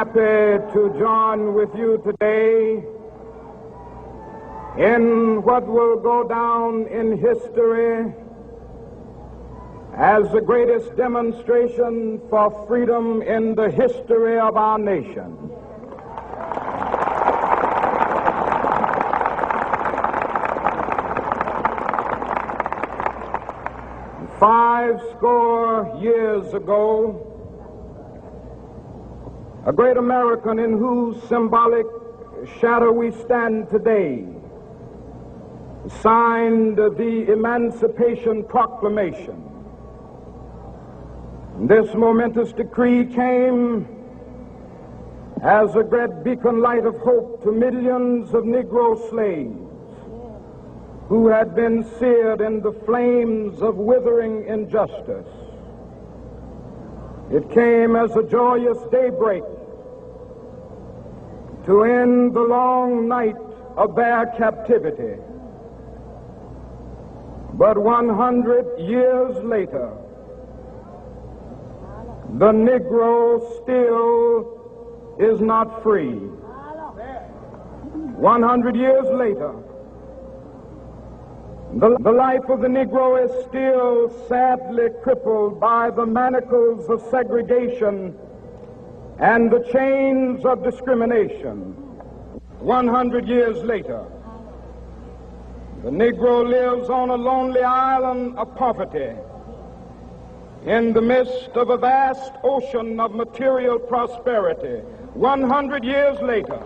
happy to join with you today in what will go down in history as the greatest demonstration for freedom in the history of our nation. Five score years ago, a great American in whose symbolic shadow we stand today signed the Emancipation Proclamation. This momentous decree came as a great beacon light of hope to millions of Negro slaves who had been seared in the flames of withering injustice. It came as a joyous daybreak to end the long night of their captivity. But 100 years later, the Negro still is not free. 100 years later, the life of the Negro is still sadly crippled by the manacles of segregation and the chains of discrimination. 100 years later, the Negro lives on a lonely island of poverty in the midst of a vast ocean of material prosperity. 100 years later,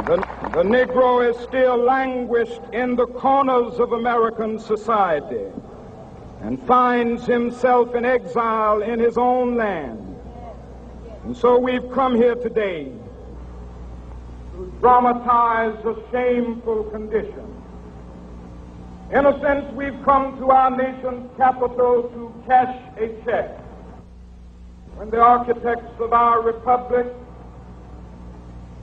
the Negro is still languished in the corners of American society and finds himself in exile in his own land. And so we've come here today to dramatize a shameful condition. In a sense, we've come to our nation's capital to cash a check. When the architects of our republic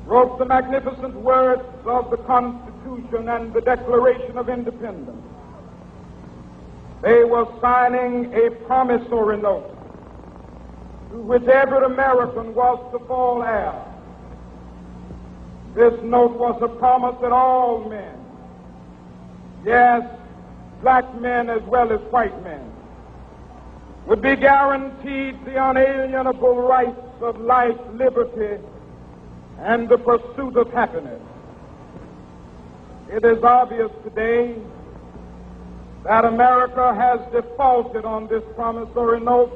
wrote the magnificent words of the Constitution and the Declaration of Independence, they were signing a promissory note to which every American was to fall heir. This note was a promise that all men, yes, black men as well as white men, would be guaranteed the unalienable rights of life, liberty, and the pursuit of happiness. It is obvious today that America has defaulted on this promissory note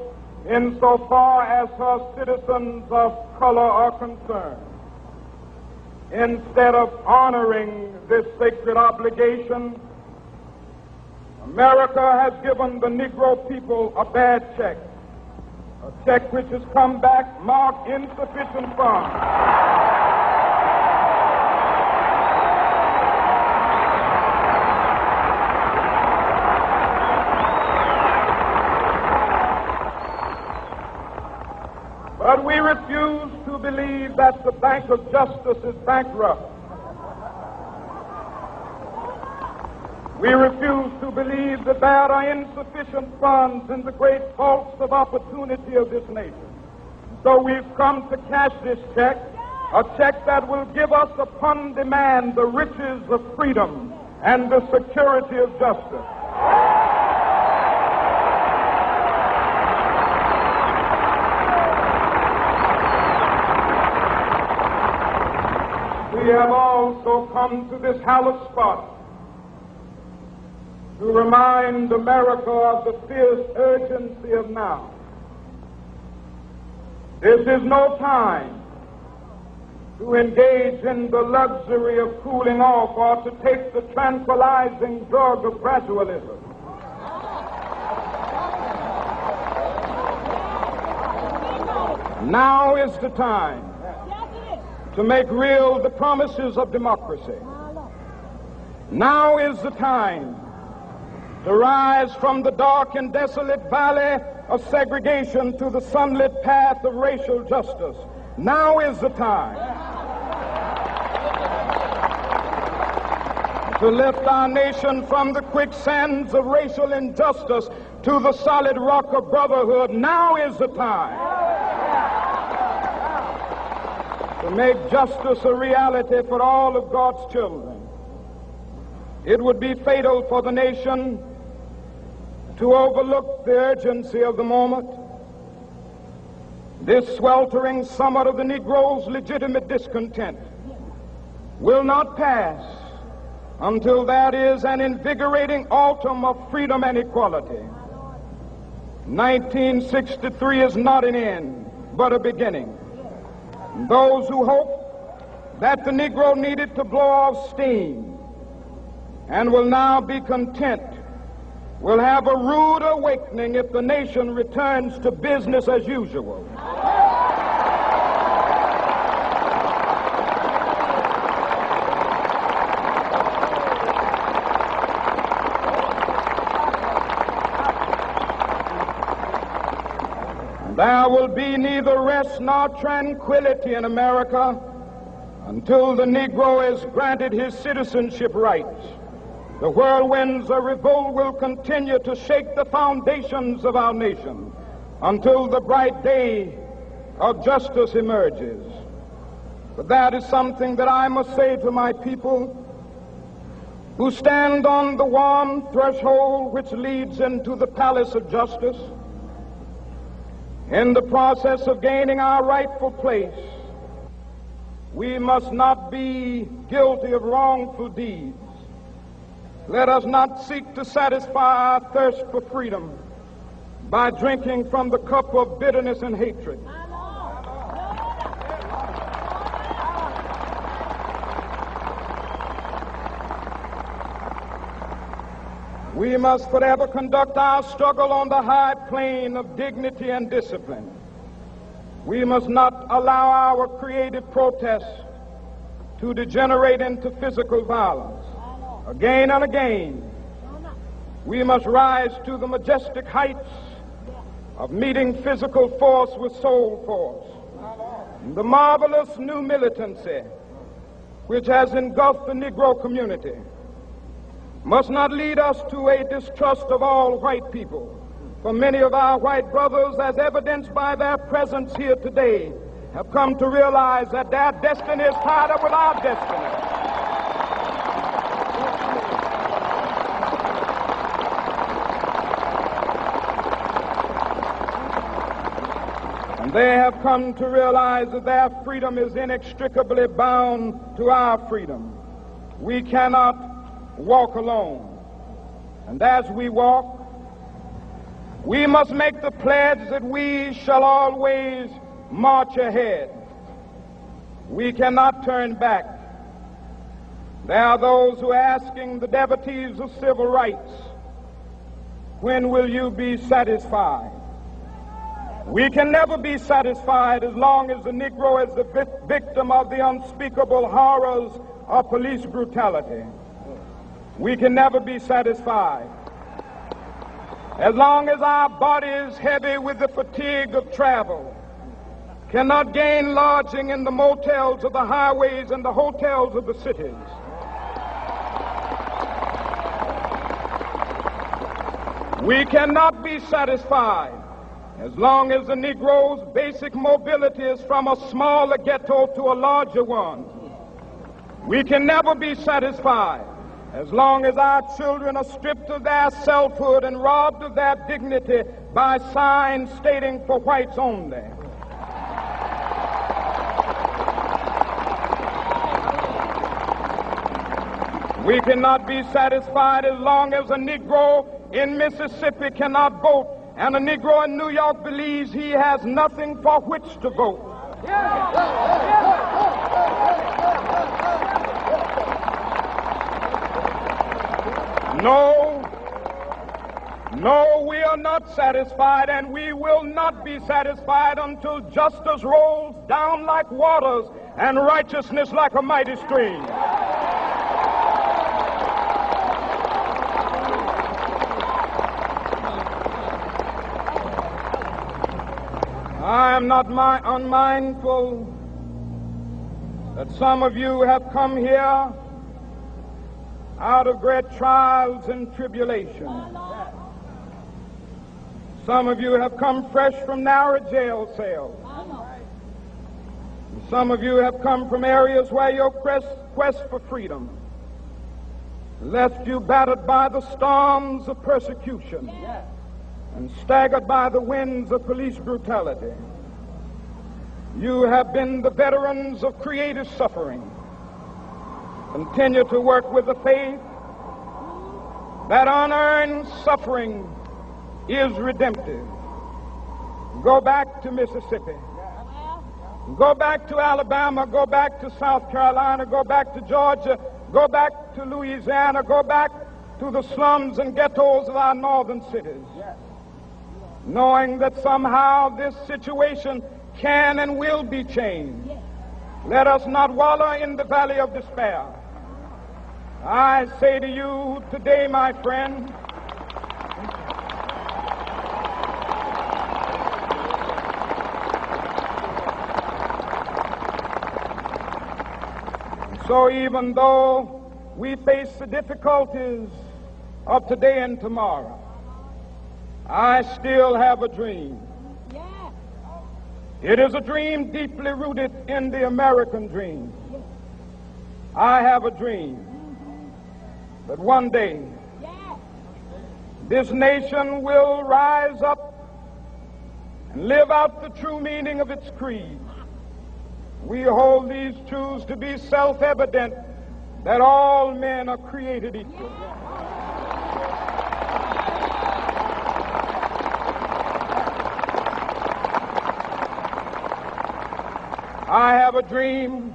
insofar as her citizens of color are concerned. Instead of honoring this sacred obligation, America has given the Negro people a bad check, a check which has come back marked insufficient funds. But we refuse to believe that the Bank of Justice is bankrupt. We refuse to believe that there are insufficient funds in the great vaults of opportunity of this nation. So we've come to cash this check, a check that will give us upon demand the riches of freedom and the security of justice. We have also come to this hallowed spot to remind America of the fierce urgency of now. This is no time to engage in the luxury of cooling off or to take the tranquilizing drug of gradualism. Now is the time to make real the promises of democracy. Now is the time to rise from the dark and desolate valley of segregation to the sunlit path of racial justice. Now is the time to lift our nation from the quicksands of racial injustice to to the solid rock of brotherhood, now is the time to make justice a reality for all of God's children. It would be fatal for the nation to overlook the urgency of the moment. This sweltering summit of the Negro's legitimate discontent will not pass until there is an invigorating autumn of freedom and equality. 1963 is not an end, but a beginning. Those who hope that the Negro needed to blow off steam and will now be content will have a rude awakening if the nation returns to business as usual. There will be neither rest nor tranquility in America until the Negro is granted his citizenship rights. The whirlwinds of revolt will continue to shake the foundations of our nation until the bright day of justice emerges. But that is something that I must say to my people who stand on the warm threshold which leads into the palace of justice. In the process of gaining our rightful place, we must not be guilty of wrongful deeds. Let us not seek to satisfy our thirst for freedom by drinking from the cup of bitterness and hatred. We must forever conduct our struggle on the high plane of dignity and discipline. We must not allow our creative protests to degenerate into physical violence. Again and again, we must rise to the majestic heights of meeting physical force with soul force. The marvelous new militancy which has engulfed the Negro community must not lead us to a distrust of all white people. For many of our white brothers, as evidenced by their presence here today, have come to realize that their destiny is tied up with our destiny. And they have come to realize that their freedom is inextricably bound to our freedom. We cannot walk alone. And as we walk, we must make the pledge that we shall always march ahead. We cannot turn back. There are those who are asking the devotees of civil rights, when will you be satisfied? We can never be satisfied as long as the Negro is the victim of the unspeakable horrors of police brutality. We can never be satisfied as long as our body is heavy with the fatigue of travel, cannot gain lodging in the motels of the highways and the hotels of the cities. We cannot be satisfied as long as the Negro's basic mobility is from a smaller ghetto to a larger one. We can never be satisfied as long as our children are stripped of their selfhood and robbed of their dignity by signs stating for whites only. We cannot be satisfied as long as a Negro in Mississippi cannot vote and a Negro in New York believes he has nothing for which to vote. No, we are not satisfied, and we will not be satisfied until justice rolls down like waters and righteousness like a mighty stream. I am not unmindful that some of you have come here out of great trials and tribulations. Some of you have come fresh from narrow jail cells. Some of you have come from areas where your quest for freedom left you battered by the storms of persecution and staggered by the winds of police brutality. You have been the veterans of creative suffering. Continue to work with the faith that unearned suffering is redemptive. Go back to Mississippi. Go back to Alabama. Go back to South Carolina. Go back to Georgia. Go back to Louisiana. Go back to the slums and ghettos of our northern cities. Knowing that somehow this situation can and will be changed. Let us not wallow in the valley of despair. I say to you today, my friend, so even though we face the difficulties of today and tomorrow, I still have a dream. It is a dream deeply rooted in the American dream. I have a dream that one day this nation will rise up and live out the true meaning of its creed. We hold these truths to be self-evident, that all men are created equal. I have a dream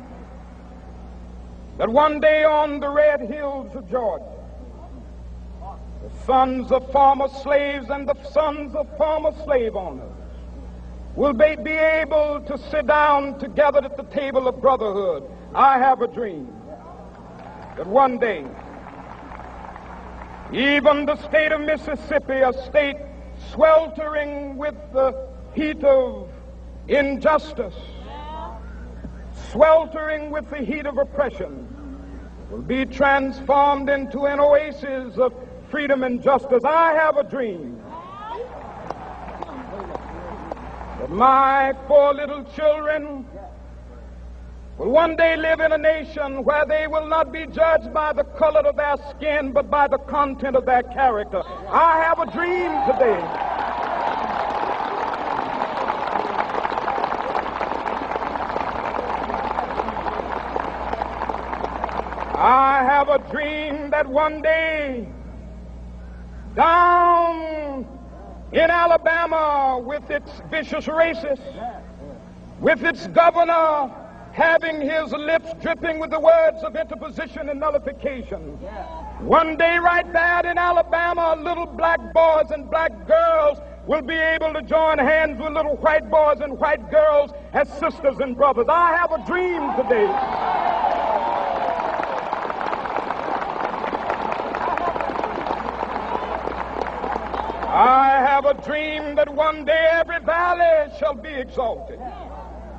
that one day on the red hills of Georgia, the sons of former slaves and the sons of former slave owners will be able to sit down together at the table of brotherhood. I have a dream that one day, even the state of Mississippi, a state sweltering with the heat of injustice, sweltering with the heat of oppression, will be transformed into an oasis of freedom and justice. I have a dream that my 4 little children will one day live in a nation where they will not be judged by the color of their skin, but by the content of their character. I have a dream today I have a dream that one day down in Alabama, with its vicious racists, with its governor having his lips dripping with the words of interposition and nullification, one day right there in Alabama, little black boys and black girls will be able to join hands with little white boys and white girls as sisters and brothers. I have a dream today I have a dream that one day every valley shall be exalted,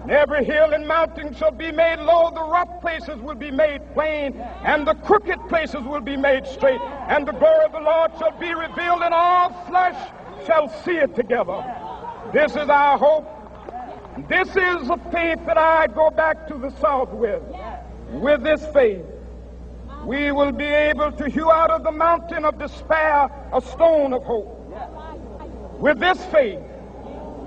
and every hill and mountain shall be made low. The rough places will be made plain, and the crooked places will be made straight, and the glory of the Lord shall be revealed, and all flesh shall see it together. This is our hope. This is a faith that I go back to the South with. With this faith, we will be able to hew out of the mountain of despair a stone of hope. With this faith,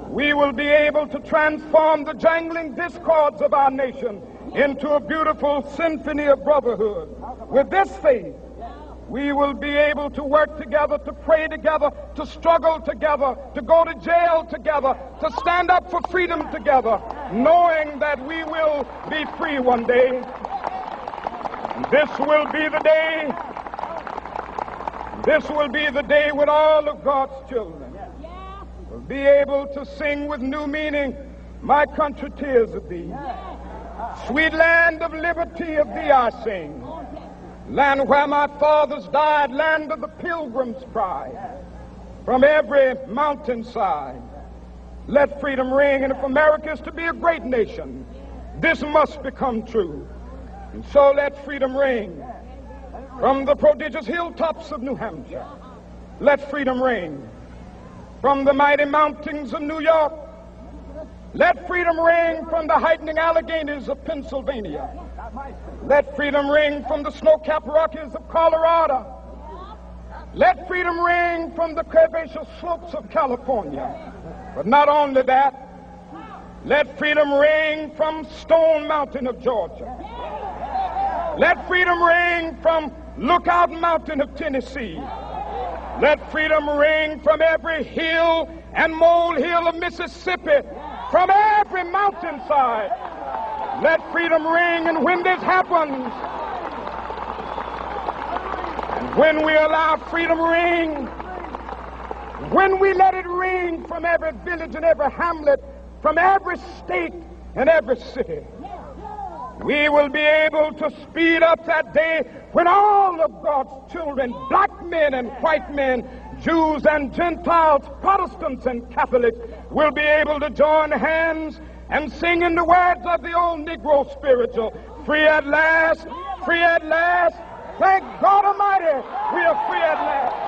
we will be able to transform the jangling discords of our nation into a beautiful symphony of brotherhood. With this faith, we will be able to work together, to pray together, to struggle together, to go to jail together, to stand up for freedom together, knowing that we will be free one day. This will be the day. This will be the day when all of God's children will be able to sing with new meaning, "My country, tears of thee. Sweet land of liberty, of thee I sing. Land where my fathers died, land of the pilgrim's pride. From every mountainside, let freedom ring. And if America is to be a great nation, this must become true. And so let freedom ring. From the prodigious hilltops of New Hampshire, let freedom ring. from the mighty mountains of New York. Let freedom ring from the heightening Alleghenies of Pennsylvania. Let freedom ring from the snow-capped Rockies of Colorado. Let freedom ring from the curvaceous slopes of California. But not only that, let freedom ring from Stone Mountain of Georgia. Let freedom ring from Lookout Mountain of Tennessee. Let freedom ring from every hill and molehill of Mississippi, from every mountainside. Let freedom ring, and when this happens, and when we allow freedom ring, when we let it ring from every village and every hamlet, from every state and every city, we will be able to speed up that day when all of God's children, black men and white men, Jews and Gentiles, Protestants and Catholics, will be able to join hands and sing in the words of the old Negro spiritual, free at last, free at last. Thank God Almighty, we are free at last.